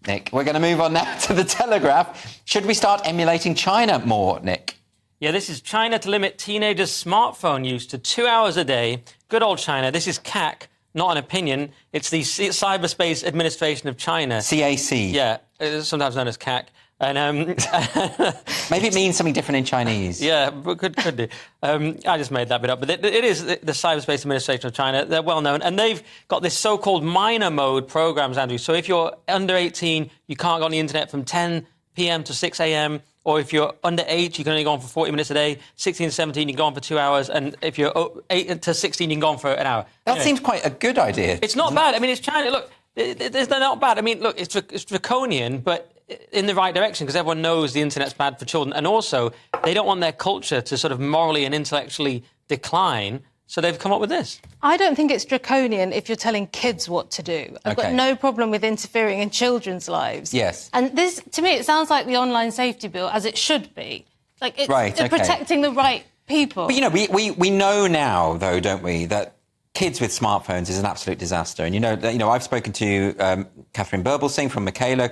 Nick. We're going to move on now to The Telegraph. Should we start emulating China more, Nick? Yeah, this is China to limit teenagers' smartphone use to 2 hours a day. Good old China. This is CAC, not an opinion. It's the Cyberspace Administration of China. CAC. Yeah, sometimes known as CAC. And maybe it means something different in Chinese. Yeah, could do. I just made that bit up. But it is the Cyberspace Administration of China. They're well known. And they've got this so-called minor mode programs, Andrew. So if you're under 18, you can't go on the internet from 10 p.m. to 6 a.m. Or if you're under 8, you can only go on for 40 minutes a day. 16 to 17, you can go on for 2 hours. And if you're 8 to 16, you can go on for an hour. That seems quite a good idea. It's not bad. I mean, it's China. Look, they're not bad. I mean, look, it's draconian, but in the right direction, because everyone knows the internet's bad for children. And also, they don't want their culture to sort of morally and intellectually decline. So they've come up with this. I don't think it's draconian if you're telling kids what to do. I've got no problem with interfering in children's lives. Yes. And this, to me, it sounds like the online safety bill, as it should be. Like, it's protecting the right people. But, you know, we know now, though, don't we, that kids with smartphones is an absolute disaster. And, you know, I've spoken to Catherine Burblesing from Michaela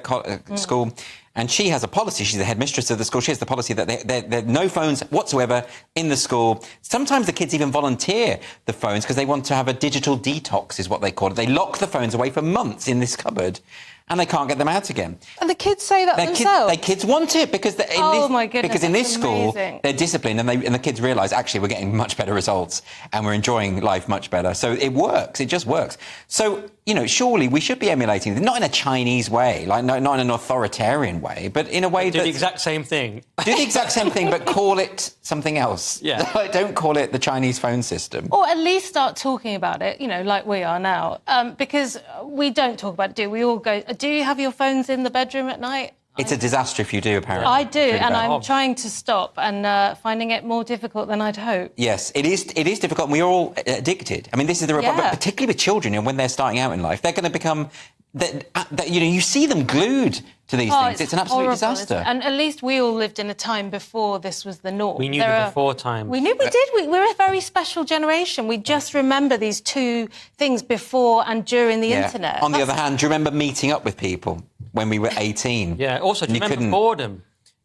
School, and she has a policy. She's the headmistress of the school. She has the policy that there are no phones whatsoever in the school. Sometimes the kids even volunteer the phones because they want to have a digital detox, is what they call it. They lock the phones away for months in this cupboard, and they can't get them out again. And the kids say that themselves? Kids want it because my goodness, because in this school amazing. they're disciplined, and the kids realise actually we're getting much better results and we're enjoying life much better. So it works. It just works. So, you know, surely we should be emulating them, not in a Chinese way, like not in an authoritarian way, but in a way do the exact same thing. Do the exact same thing, but call it something else. Yeah. Don't call it the Chinese phone system. Or at least start talking about it, you know, like we are now. Because we don't talk about it, do we? All go, do you have your phones in the bedroom at night? It's a disaster if you do, apparently. I do, and I'm trying to stop and finding it more difficult than I'd hope. Yes, it is difficult, and we're all addicted. I mean, this is the problem, particularly with children, and when they're starting out in life, they're going to become... you see them glued to these things. It's an absolute disaster. And at least we all lived in a time before this was the norm. We knew the before time. We knew we did. We're a very special generation. We just remember these two things before and during the internet. On the other hand, do you remember meeting up with people when we were 18? Yeah, also, do you remember boredom?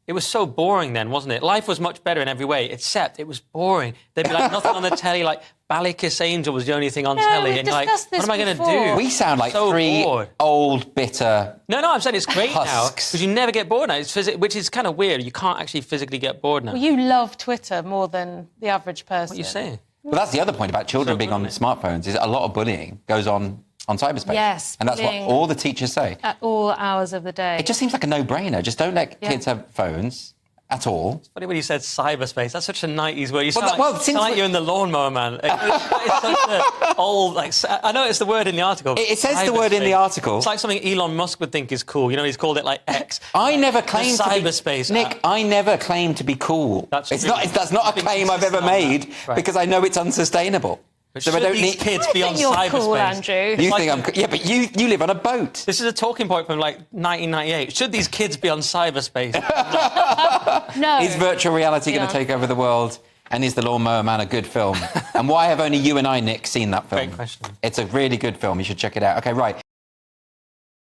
It was so boring then, wasn't it? Life was much better in every way, except it was boring. There'd be like nothing on the telly, like Ballykiss Angel was the only thing on telly. And you're like, what am I going to do? We sound like three old, bitter No, I'm saying it's great husks. now, because you never get bored now, which is kind of weird. You can't actually physically get bored now. Well, you love Twitter more than the average person. What are you saying? Well, that's the other point about children being on smartphones, is a lot of bullying goes on cyberspace. Yes. And that's what all the teachers say. At all hours of the day. It just seems like a no-brainer. Just don't let kids have phones at all. It's funny when you said cyberspace. That's such a 90s word. You sound like you're in the Lawnmower Man. It's such an old... I know it's the word in the article. It says the word in the article. It's like something Elon Musk would think is cool. You know, he's called it like X. I never claimed to be... Cyberspace. Nick, I never claimed to be cool. That's not a claim I've ever made because I know it's unsustainable. So I don't need kids be on cyberspace. Cool, Andrew. You think I'm cool? Yeah, but you live on a boat. This is a talking point from like 1998. Should these kids be on cyberspace? No. Is virtual reality going to take over the world? And is The Lawnmower Man a good film? And why have only you and I, Nick, seen that film? Great question. It's a really good film. You should check it out. OK, right.